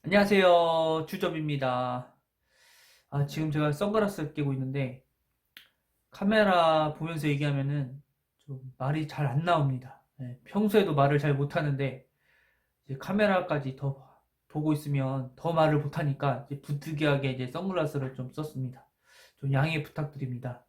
안녕하세요. 주접입니다. 지금 제가 선글라스를 끼고 있는데 카메라 보면서 얘기하면은 좀 말이 잘 안 나옵니다. 네, 평소에도 말을 잘 못하는데 이제 카메라까지 더 보고 있으면 더 말을 못하니까 이제 부득이하게 이제 선글라스를 좀 썼습니다. 좀 양해 부탁드립니다.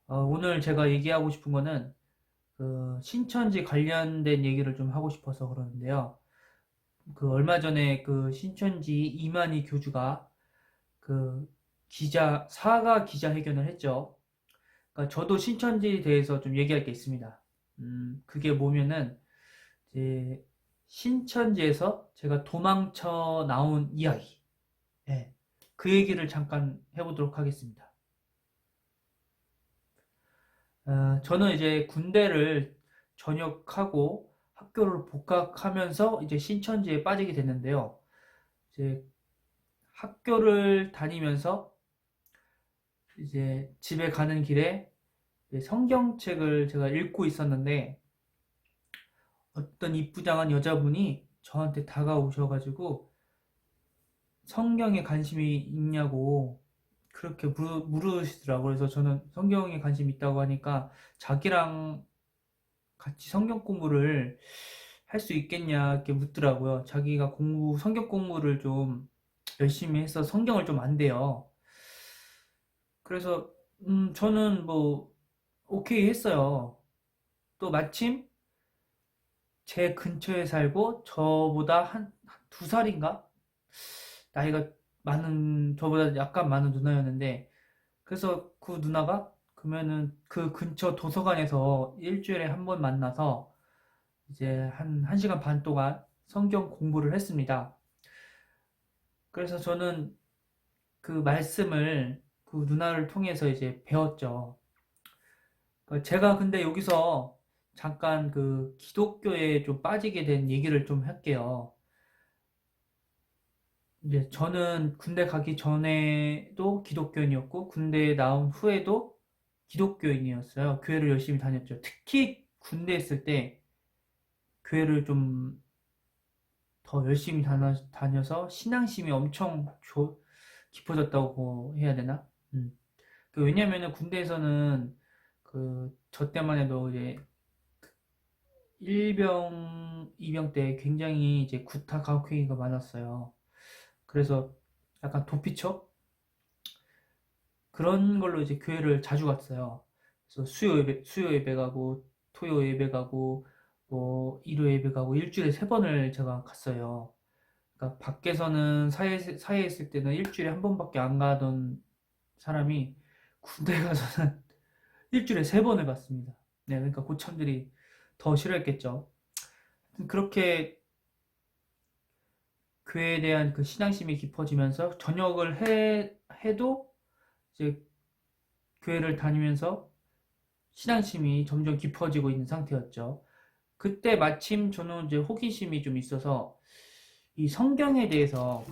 오늘 제가 얘기하고 싶은 거는 그 신천지 관련된 얘기를 좀 하고 싶어서 그러는데요. 그 얼마 전에 그 신천지 이만희 교주가 그 사과 기자회견을 했죠. 그러니까 저도 신천지에 대해서 좀 얘기할 게 있습니다. 그게 뭐냐면은 이제 신천지에서 제가 도망쳐 나온 이야기. 예. 그 얘기를 잠깐 해보도록 하겠습니다. 저는 이제 군대를 전역하고 학교를 복학하면서 이제 신천지에 빠지게 됐는데요. 이제 학교를 다니면서 이제 집에 가는 길에 성경책을 제가 읽고 있었는데 어떤 이쁘장한 여자분이 저한테 다가오셔가지고 성경에 관심이 있냐고 그렇게 물으시더라고요. 그래서 저는 성경에 관심 있다고 하니까 자기랑 같이 성경 공부를 할 수 있겠냐 이렇게 묻더라고요. 자기가 성경 공부를 좀 열심히 해서 성경을 좀 안 돼요. 그래서 저는 뭐 오케이 했어요. 또 마침 제 근처에 살고 저보다 한 두 살인가? 나이가 저보다 약간 많은 누나였는데, 그래서 그 누나가 그러면은 그 근처 도서관에서 일주일에 한 번 만나서 이제 한 시간 반 동안 성경 공부를 했습니다. 그래서 저는 그 말씀을 그 누나를 통해서 이제 배웠죠. 제가 근데 여기서 잠깐 그 기독교에 좀 빠지게 된 얘기를 좀 할게요. 이제 저는 군대 가기 전에도 기독교인이었고, 군대 나온 후에도 기독교인이었어요. 교회를 열심히 다녔죠. 특히 군대 있을 때 교회를 좀 더 열심히 다녀서 신앙심이 엄청 깊어졌다고 해야 되나? 음. 왜냐면은 군대에서는 저 때만 해도 이제 1병, 2병 때 굉장히 이제 구타 가혹행위가 많았어요. 그래서 약간 도피처? 그런 걸로 이제 교회를 자주 갔어요. 그래서 수요 예배 가고, 토요 예배 가고, 뭐, 일요 예배 가고, 일주일에 세 번을 제가 갔어요. 그러니까 밖에서는 사회에 있을 때는 일주일에 한 번밖에 안 가던 사람이 군대 가서는 일주일에 세 번을 갔습니다. 네, 그러니까 고참들이 더 싫어했겠죠. 그렇게 교회에 대한 그 신앙심이 깊어지면서 해도 이제 교회를 다니면서 신앙심이 점점 깊어지고 있는 상태였죠. 그때 마침 저는 이제 호기심이 좀 있어서 이 성경에 대해서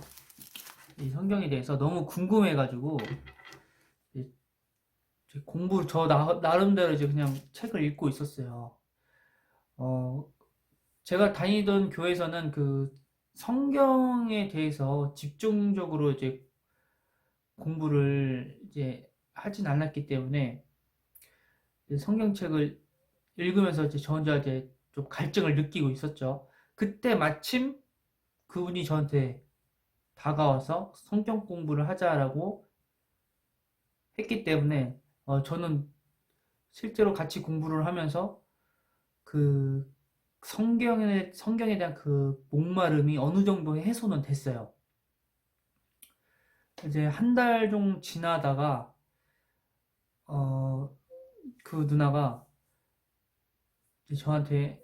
너무 궁금해가지고 이제 나름대로 이제 그냥 책을 읽고 있었어요. 어, 제가 다니던 교회에서는 그 성경에 대해서 집중적으로 이제 공부를 이제 하진 않았기 때문에 성경책을 읽으면서 이제 저 혼자 이제 좀 갈증을 느끼고 있었죠. 그때 마침 그분이 저한테 다가와서 성경 공부를 하자라고 했기 때문에 저는 실제로 같이 공부를 하면서 그 성경에 대한 그 목마름이 어느 정도 해소는 됐어요. 이제 한 달 좀 지나다가 어, 그 누나가 이제 저한테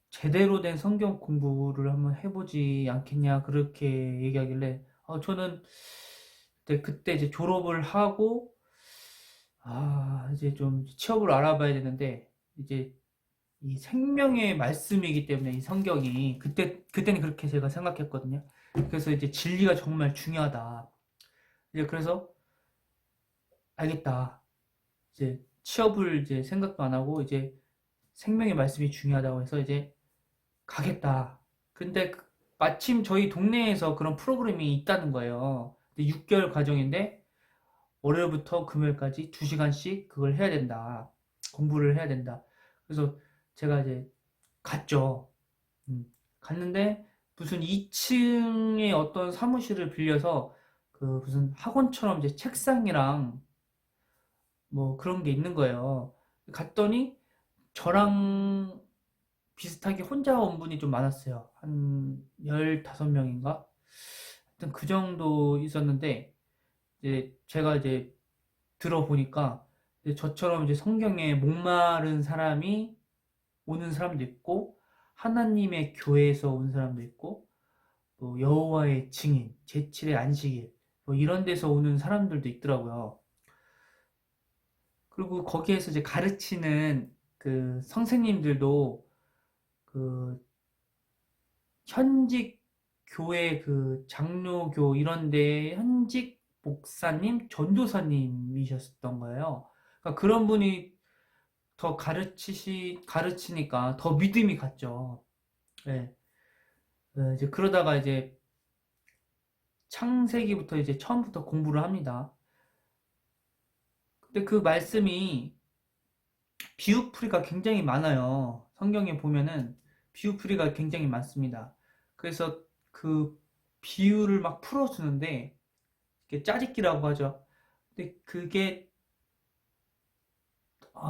제대로 된 성경 공부를 한번 해보지 않겠냐 그렇게 얘기하길래 저는 그때 이제 졸업을 하고 이제 좀 취업을 알아봐야 되는데 이제 이 생명의 말씀이기 때문에 이 성경이 그때는 그렇게 제가 생각했거든요. 그래서 이제 진리가 정말 중요하다. 이제 그래서 알겠다. 이제 취업을 이제 생각도 안 하고 이제 생명의 말씀이 중요하다고 해서 이제 가겠다. 근데 마침 저희 동네에서 그런 프로그램이 있다는 거예요. 6개월 과정인데 월요일부터 금요일까지 2시간씩 그걸 해야 된다. 공부를 해야 된다. 그래서 제가 이제 갔죠. 음, 갔는데 무슨 2층에 어떤 사무실을 빌려서 그 무슨 학원처럼 이제 책상이랑 뭐 그런 게 있는 거예요. 갔더니 저랑 비슷하게 혼자 온 분이 좀 많았어요. 한 15명인가? 하여튼 그 정도 있었는데, 이제 제가 이제 들어보니까, 이제 저처럼 이제 성경에 목마른 사람이 오는 사람도 있고, 하나님의 교회에서 온 사람도 있고, 또 여호와의 증인, 제7의 안식일, 뭐 이런 데서 오는 사람들도 있더라고요. 그리고 거기에서 이제 가르치는 그 선생님들도 그 현직 교회 그 장로교 이런 데 현직 목사님, 전도사님이셨던 거예요. 그러니까 그런 분이 더 가르치니까 더 믿음이 갔죠. 네. 이제 그러다가 이제 창세기부터 이제 처음부터 공부를 합니다. 근데 그 말씀이 비유풀이가 굉장히 많아요. 성경에 보면은 비유풀이가 굉장히 많습니다. 그래서 그 비유를 막 풀어주는데 이게 짜릿기라고 하죠. 근데 그게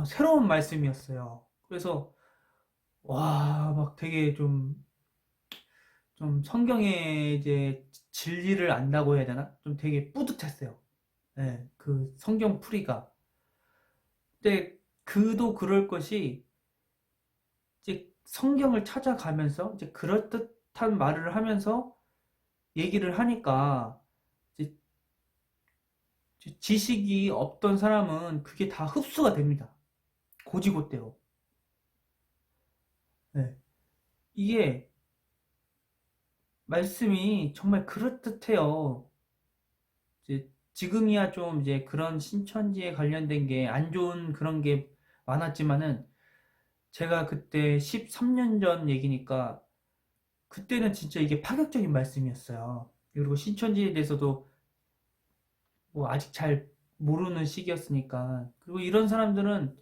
새로운 말씀이었어요. 그래서 와, 막 되게 좀 성경의 이제 진리를 안다고 해야 되나? 좀 되게 뿌듯했어요. 네, 그 성경 풀이가. 근데 그도 그럴 것이 이제 성경을 찾아가면서 이제 그럴듯한 말을 하면서 얘기를 하니까 이제 지식이 없던 사람은 그게 다 흡수가 됩니다. 고지고대로. 네. 이게 말씀이 정말 그럴듯해요. 이제 지금이야 좀 이제 그런 신천지에 관련된 게 안 좋은 그런 게 많았지만은 제가 그때 13년 전 얘기니까 그때는 진짜 이게 파격적인 말씀이었어요. 그리고 신천지에 대해서도 뭐 아직 잘 모르는 시기였으니까. 그리고 이런 사람들은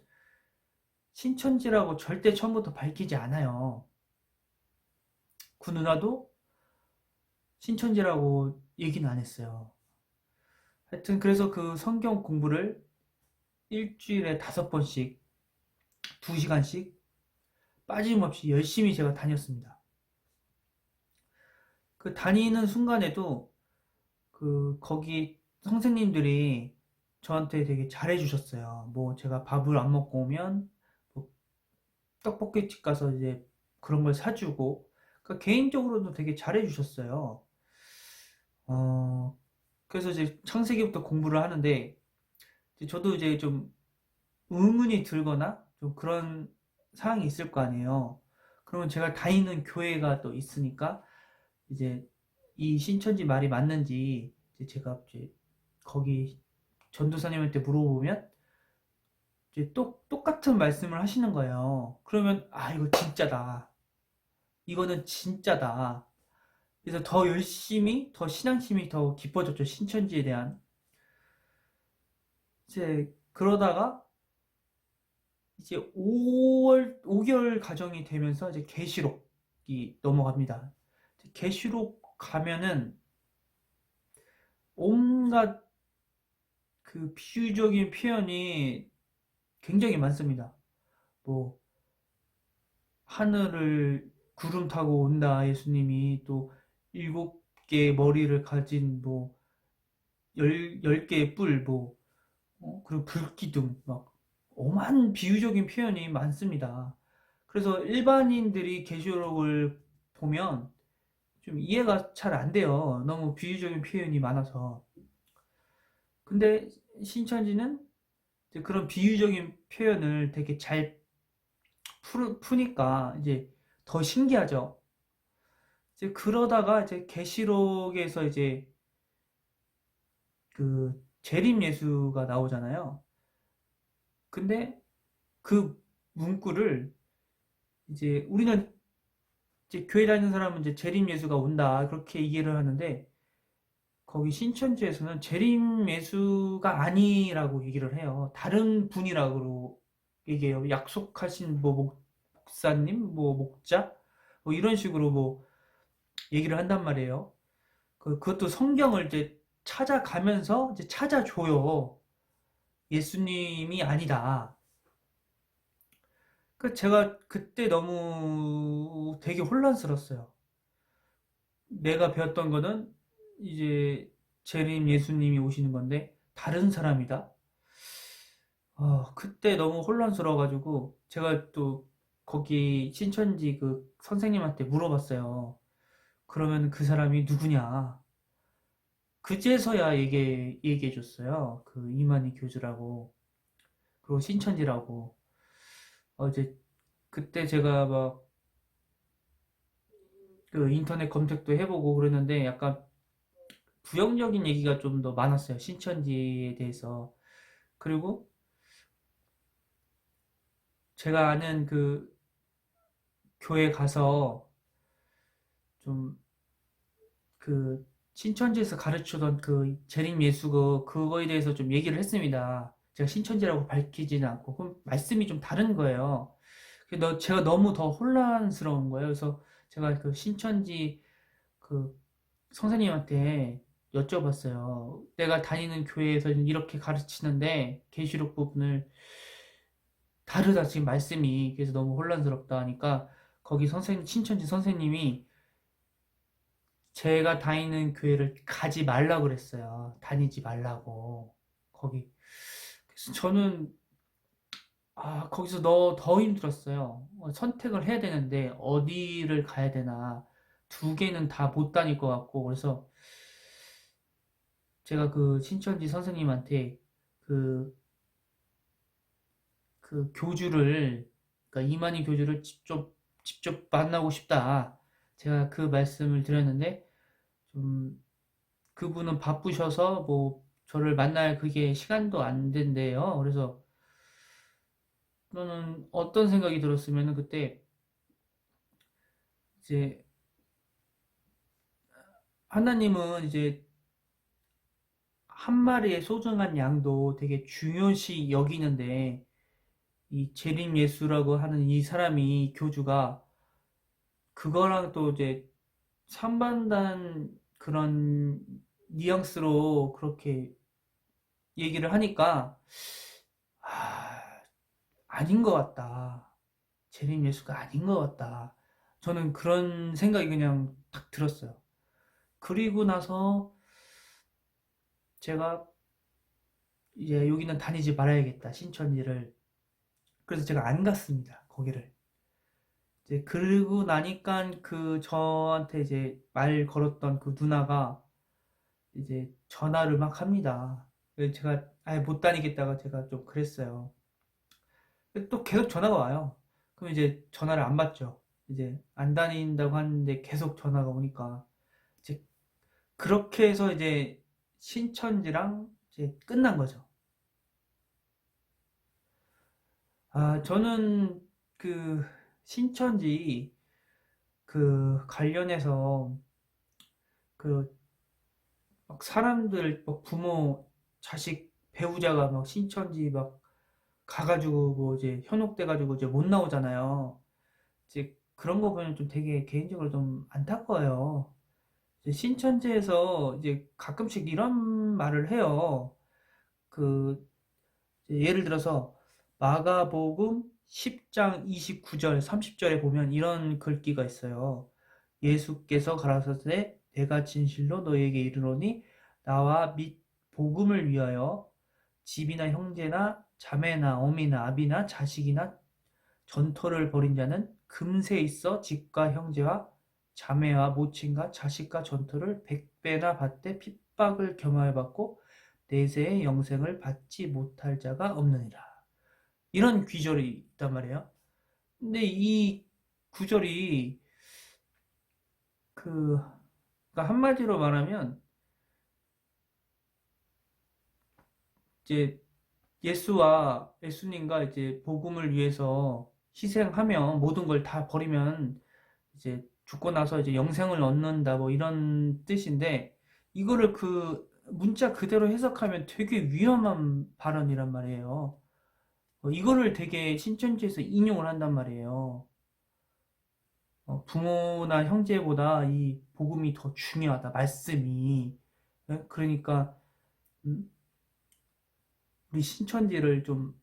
신천지라고 절대 처음부터 밝히지 않아요. 그 누나도 신천지라고 얘기는 안 했어요. 하여튼 그래서 그 성경 공부를 일주일에 5번씩 2시간씩 빠짐없이 열심히 제가 다녔습니다. 그 다니는 순간에도 그 거기 선생님들이 저한테 되게 잘해 주셨어요. 뭐 제가 밥을 안 먹고 오면 뭐 떡볶이집 가서 이제 그런 걸 사주고 그러니까 개인적으로도 되게 잘해 주셨어요. 어, 그래서 이제 창세기부터 공부를 하는데 이제 저도 이제 좀 의문이 들거나 좀 그런 사항이 있을 거 아니에요. 그러면 제가 다니는 교회가 또 있으니까 이제 이 신천지 말이 맞는지 이제 제가 이제 거기 전도사님한테 물어보면 이제 똑같은 말씀을 하시는 거예요. 그러면 아 이거 진짜다. 이거는 진짜다. 그래서 더 열심히 더 신앙심이 더 깊어졌죠. 신천지에 대한. 이제 그러다가 이제 5개월 가정이 되면서 이제 계시록이 넘어갑니다. 계시록 가면은 온갖 그 비유적인 표현이 굉장히 많습니다. 뭐 하늘을 구름 타고 온다 예수님이 또 7개의 머리를 가진 뭐 10개의 뿔 뭐 그리고 불기둥 막 오만 비유적인 표현이 많습니다. 그래서 일반인들이 계시록을 보면 좀 이해가 잘 안 돼요. 너무 비유적인 표현이 많아서. 근데 신천지는 이제 그런 비유적인 표현을 되게 잘 푸니까 이제 더 신기하죠. 이제 그러다가 이제 계시록에서 이제 그 재림 예수가 나오잖아요. 근데 그 문구를 이제 우리는 이제 교회 다니는 사람은 이제 재림 예수가 온다 그렇게 얘기를 하는데 거기 신천지에서는 재림 예수가 아니라고 얘기를 해요. 다른 분이라고 얘기해요. 약속하신 뭐 목사님, 뭐 목자, 뭐 이런 식으로 뭐 얘기를 한단 말이에요. 그것도 성경을 이제 찾아가면서 이제 찾아줘요. 예수님이 아니다. 제가 그때 너무 되게 혼란스러웠어요. 내가 배웠던 거는 이제 재림 예수님이 오시는 건데 다른 사람이다. 그때 너무 혼란스러워가지고 제가 또 거기 신천지 그 선생님한테 물어봤어요. 그러면 그 사람이 누구냐? 그제서야 얘기해줬어요. 그 이만희 교주라고 그리고 신천지라고. 이제 그때 제가 막 그 인터넷 검색도 해보고 그랬는데 약간 부정적인 얘기가 좀 더 많았어요. 신천지에 대해서. 그리고 제가 아는 그 교회 가서 좀 그 신천지에서 가르치던 그 재림 예수고 그거에 대해서 좀 얘기를 했습니다. 제가 신천지라고 밝히지는 않고 그럼 말씀이 좀 다른 거예요. 제가 너무 더 혼란스러운 거예요. 그래서 제가 그 신천지 그 선생님한테 여쭤봤어요. 내가 다니는 교회에서 이렇게 가르치는데 계시록 부분을 다르다 지금 말씀이 그래서 너무 혼란스럽다 하니까 거기 선생님 신천지 선생님이 제가 다니는 교회를 가지 말라고 그랬어요. 다니지 말라고. 거기. 그래서 저는, 거기서 더 힘들었어요. 선택을 해야 되는데, 어디를 가야 되나. 두 개는 다 못 다닐 것 같고, 그래서 제가 그 신천지 선생님한테 그, 그 교주를, 그러니까 이만희 교주를 직접 만나고 싶다. 제가 그 말씀을 드렸는데, 좀 그분은 바쁘셔서 뭐 저를 만날 그게 시간도 안 된대요. 그래서 저는 어떤 생각이 들었으면 그때 이제 하나님은 이제 한 마리의 소중한 양도 되게 중요시 여기는데 이 재림 예수라고 하는 이 사람이 교주가 그거랑 또 이제 상반된 그런 뉘앙스로 그렇게 얘기를 하니까 아, 아닌 것 같다. 재림 예수가 아닌 것 같다. 저는 그런 생각이 그냥 딱 들었어요. 그리고 나서 제가 이제 여기는 다니지 말아야겠다. 신천지를. 그래서 제가 안 갔습니다. 거기를. 이제 그러고 나니까 그 저한테 이제 말 걸었던 그 누나가 이제 전화를 막 합니다. 그래서 제가 아예 못 다니겠다가 제가 좀 그랬어요. 또 계속 전화가 와요. 그럼 이제 전화를 안 받죠. 이제 안 다닌다고 하는데 계속 전화가 오니까 이제 그렇게 해서 이제 신천지랑 이제 끝난 거죠. 저는 그 신천지 그 관련해서 그 막 사람들 막 부모 자식 배우자가 막 신천지 막 가가지고 뭐 이제 현혹돼가지고 이제 못 나오잖아요. 이제 그런 거 보면 좀 되게 개인적으로 좀 안타까워요. 이제 신천지에서 이제 가끔씩 이런 말을 해요. 그 예를 들어서 마가복음 10장 29절, 30절에 보면 이런 글귀가 있어요. 예수께서 가라사대 내가 진실로 너에게 이르노니 나와 및 복음을 위하여 집이나 형제나 자매나 어미나 아비나 자식이나 전토를 벌인 자는 금세 있어 집과 형제와 자매와 모친과 자식과 전토를 100배나 받되 핍박을 겸하여 받고 내세의 영생을 받지 못할 자가 없느니라. 이런 귀절이 있단 말이에요. 근데 이 구절이 그 그러니까 한마디로 말하면 이제 예수님과 이제 복음을 위해서 희생하면 모든 걸 다 버리면 이제 죽고 나서 이제 영생을 얻는다 뭐 이런 뜻인데 이거를 그 문자 그대로 해석하면 되게 위험한 발언이란 말이에요. 이거를 되게 신천지에서 인용을 한단 말이에요. 부모나 형제보다 이 복음이 더 중요하다, 말씀이. 예? 그러니까 음, 우리 신천지를 좀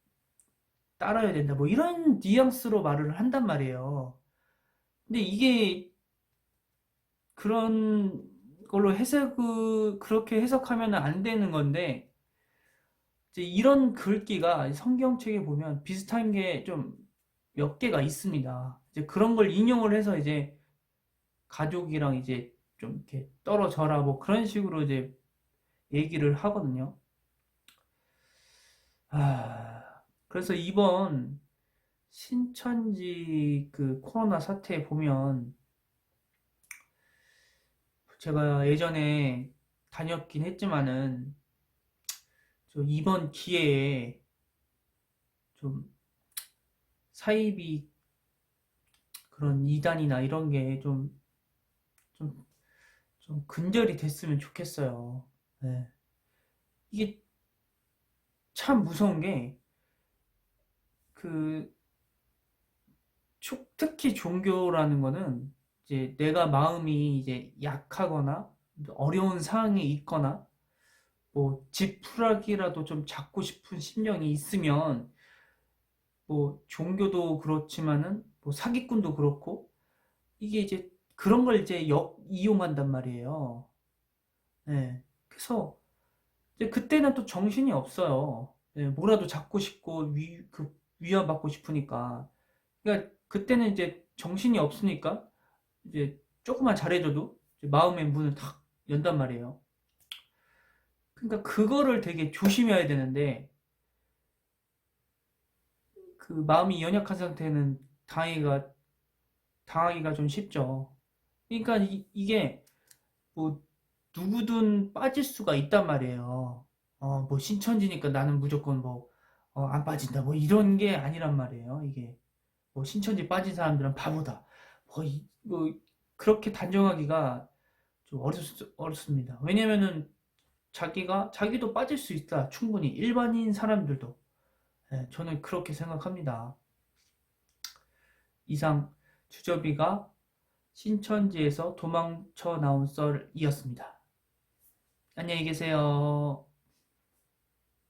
따라야 된다, 뭐 이런 뉘앙스로 말을 한단 말이에요. 근데 이게 그런 걸로 그렇게 해석하면 안 되는 건데, 이제 이런 글귀가 성경책에 보면 비슷한 게 좀 몇 개가 있습니다. 이제 그런 걸 인용을 해서 이제 가족이랑 이제 좀 이렇게 떨어져라 뭐 그런 식으로 이제 얘기를 하거든요. 그래서 이번 신천지 그 코로나 사태에 보면 제가 예전에 다녔긴 했지만은 이번 기회에 좀 사이비 그런 이단이나 이런 게 좀, 좀 근절이 됐으면 좋겠어요. 네. 이게 참 무서운 게, 그, 특히 종교라는 거는 이제 내가 마음이 이제 약하거나 어려운 상황에 있거나 뭐 지푸라기라도 좀 잡고 싶은 심령이 있으면 뭐 종교도 그렇지만은 뭐 사기꾼도 그렇고 이게 이제 그런 걸 이제 이용한단 말이에요. 네. 그래서 이제 그때는 또 정신이 없어요. 네, 뭐라도 잡고 싶고 위협받고 싶으니까. 그러니까 그때는 이제 정신이 없으니까 이제 조금만 잘해줘도 이제 마음의 문을 탁 연단 말이에요. 그러니까 그거를 되게 조심해야 되는데 그 마음이 연약한 상태는 당하기가 좀 쉽죠. 그러니까 이게 뭐 누구든 빠질 수가 있단 말이에요. 뭐 신천지니까 나는 무조건 뭐 안 빠진다 뭐 이런 게 아니란 말이에요. 이게 뭐 신천지 빠진 사람들은 바보다. 뭐 그렇게 단정하기가 좀 어렵습니다. 왜냐면은 자기도 빠질 수 있다. 충분히 일반인 사람들도. 예, 저는 그렇게 생각합니다. 이상 주저비가 신천지에서 도망쳐 나온 썰이었습니다. 안녕히 계세요.